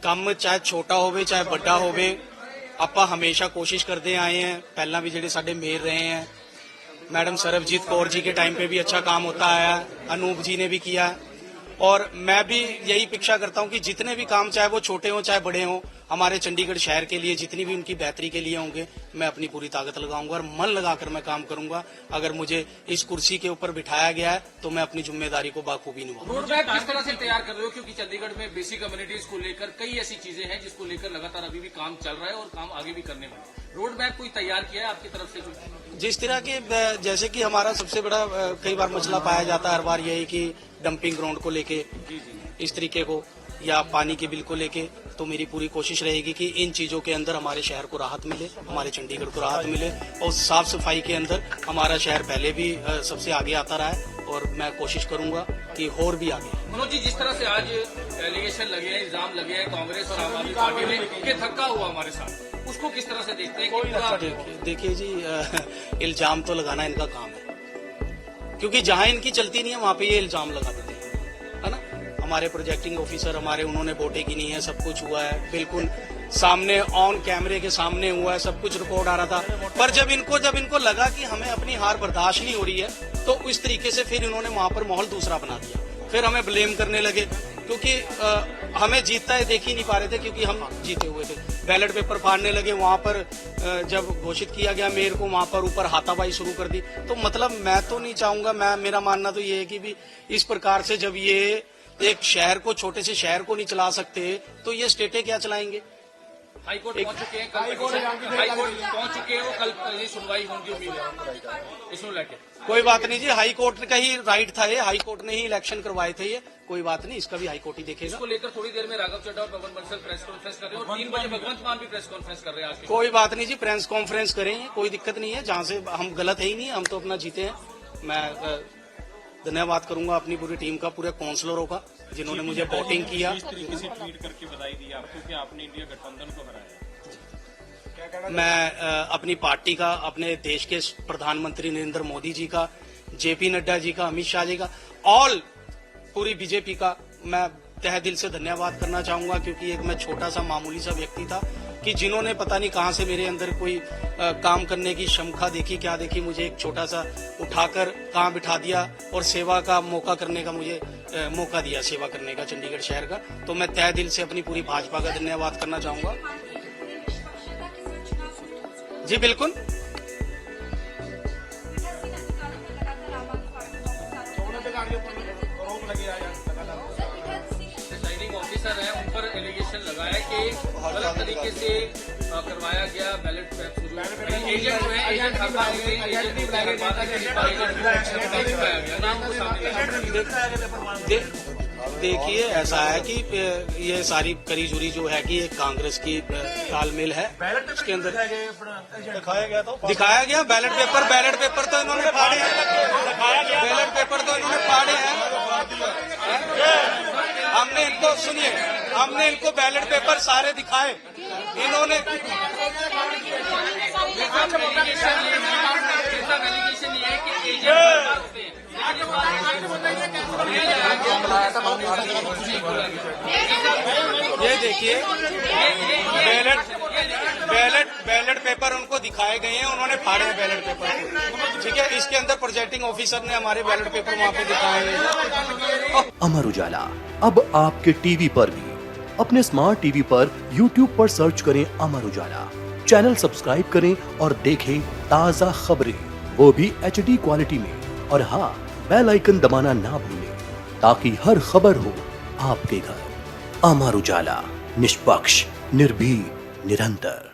ਕੰਮ ਚਾਹੇ ਛੋਟਾ ਹੋਵੇ ਚਾਹੇ ਵੱਡਾ ਹੋਵੇ ਆਪਾਂ ਹमेशा कोशिश करते आए हैं। पहला भी ਜਿਹੜੇ ਸਾਡੇ मेयर रहे हैं, मैडम सरबजीत कौर जी के टाइम पे भी अच्छा काम होता आया, अनूप जी ने भी किया और मैं भी यही अपेक्षा करता हूं कि जितने भी काम चाहे वो छोटे हों चाहे बड़े हों हमारे चंडीगढ़ शहर के लिए जितनी भी उनकी बेहतरी के लिए होंगे मैं अपनी पूरी ताकत लगाऊंगा और मन लगाकर मैं काम करूंगा। अगर मुझे इस कुर्सी के ऊपर बिठाया गया है तो मैं अपनी जिम्मेदारी को बाखूबी निभाऊंगा। रोड मैप किस तरह से तैयार कर रहे हो, क्योंकि चंडीगढ़ में बेसिक कम्युनिटीज को लेकर कई ऐसी चीजें हैं जिसको लेकर लगातार अभी भी काम चल रहा है और काम आगे भी करने वाला है। रोड मैप कोई तैयार किया है आपकी तरफ से? जिस तरह के जैसे कि हमारा सबसे बड़ा कई बार मसला पाया जाता है हर बार यही कि डंपिंग ग्राउंड को लेके इस तरीके को या पानी के बिल को लेके, तो मेरी पूरी कोशिश रहेगी कि इन चीजों के अंदर हमारे शहर को राहत मिले, हमारे चंडीगढ़ को राहत मिले और साफ सफाई के अंदर हमारा शहर पहले भी सबसे आगे आता रहा है और मैं कोशिश करूंगा कि और भी आगे। मनोज जी, जिस तरह से आज एलिगेशन लगे हैं, इल्जाम लगे हैं कांग्रेस और आम आदमी पार्टी ने कि धक्का हुआ हमारे साथ, उसको किस तरह से देखते हैं? देखिए जी, इल्जाम तो लगाना इनका काम है, क्योंकि जहां इनकी चलती नहीं है वहां पे ये इल्जाम लगा देते हैं, है ना। हमारे प्रोजेक्टिंग ऑफिसर हमारे उन्होंने वोटें की नहीं है, सब कुछ हुआ है बिल्कुल सामने ऑन कैमरे के सामने हुआ है, सब कुछ रिकॉर्ड आ रहा था। पर जब इनको लगा कि हमें अपनी हार बर्दाश्त नहीं हो रही है तो इस तरीके से फिर इन्होंने वहां पर माहौल दूसरा बना दिया, फिर हमें ब्लेम करने लगे क्योंकि हमें जीतता है देख ही नहीं पा रहे थे क्योंकि हम जीते हुए थे। बैलेट पेपर फाड़ने लगे वहां पर, जब घोषित किया गया मेयर को वहां पर ऊपर हाथापाई शुरू कर दी। तो मतलब मैं तो नहीं चाहूंगा, मेरा मानना तो ये है कि भी इस प्रकार से जब ये एक शहर को, छोटे से शहर को नहीं चला सकते तो ये स्टेटें क्या चलाएंगे। हाईकोर्ट पहुंच चुके हैं, हाईकोर्ट पहुंच चुके हैं, वो कल सुनवाई होने की उम्मीद है इसको लेकर। कोई बात नहीं जी, हाईकोर्ट का ही राइट था ये, हाईकोर्ट ने ही इलेक्शन करवाए थे, ये कोई बात नहीं, इसका भी हाईकोर्ट ही देखेगा। इसको लेकर थोड़ी देर में राघव चड्ढा और पवन बंसल प्रेस कॉन्फ्रेंस कर रहे हैं और 3 बजे भगवंत मान भी प्रेस कॉन्फ्रेंस कर रहे हैं आज। कोई बात नहीं जी, प्रेस कॉन्फ्रेंस करेंगे, कोई दिक्कत नहीं है, जहां से हम गलत है ही नहीं, हम तो अपना जीते हैं। मैं धन्यवाद करूंगा अपनी पूरी टीम का, पूरे काउंसलरों का जिन्होंने मुझे वोटिंग किया। इस तरीके से ट्वीट करके बधाई दी आपको कि आपने इंडिया गठबंधन को हराया। मैं अपनी पार्टी का, अपने देश के प्रधानमंत्री नरेंद्र मोदी जी का, जेपी नड्डा जी का, अमित शाह जी का, ऑल पूरी बीजेपी का मैं तहे दिल से धन्यवाद करना चाहूंगा, क्योंकि एक मैं छोटा सा मामूली सा व्यक्ति था कि जिन्होंने पता नहीं कहां से मेरे अंदर कोई काम करने की क्षमता देखी, क्या देखी, मुझे एक छोटा सा उठाकर कहां बिठा दिया और सेवा का मौका करने का मुझे मौका दिया, सेवा करने का चंडीगढ़ शहर का। तो मैं तहे दिल से अपनी पूरी भाजपा का धन्यवाद करना चाहूंगा। जी बिल्कुल, रिटायरिंग ऑफिसर है, उन पर एलिगेशन लगाया कि गलत तरीके से करवाया गया बैलेट एजेंट जो है, एजेंट हर बार देखिए ऐसा है कि ये सारी करी जुरी जो है कि एक कांग्रेस की तालमेल है, उसके अंदर दिखाया गया बैलेट पेपर तो इन्होंने फाड़े हैं, बैलेट पेपर तो इन्होंने फाड़े हैं। हमने इनको, सुनिए, हमने इनको बैलेट पेपर सारे दिखाए, इन्होंने ये देखिए बैलेट पेपर उनको दिखाए गए हैं, उन्होंने फाड़े हैं बैलेट पेपर को, ठीक है। इसके अंदर प्रोजेक्टिंग ऑफिसर ने हमारे बैलेट पेपर वहां पे दिखाए हैं। अमर उजाला अब आपके टीवी पर भी। अपने स्मार्ट टीवी पर YouTube पर सर्च करें अमर उजाला, चैनल सब्सक्राइब करें और देखें ताज़ा खबरें, वो भी HD क्वालिटी में। और हाँ, बेल आइकन दबाना ना भूलें ताकि हर खबर हो आपके घर। अमर उजाला, निष्पक्ष, निर्भीक, निरंतर।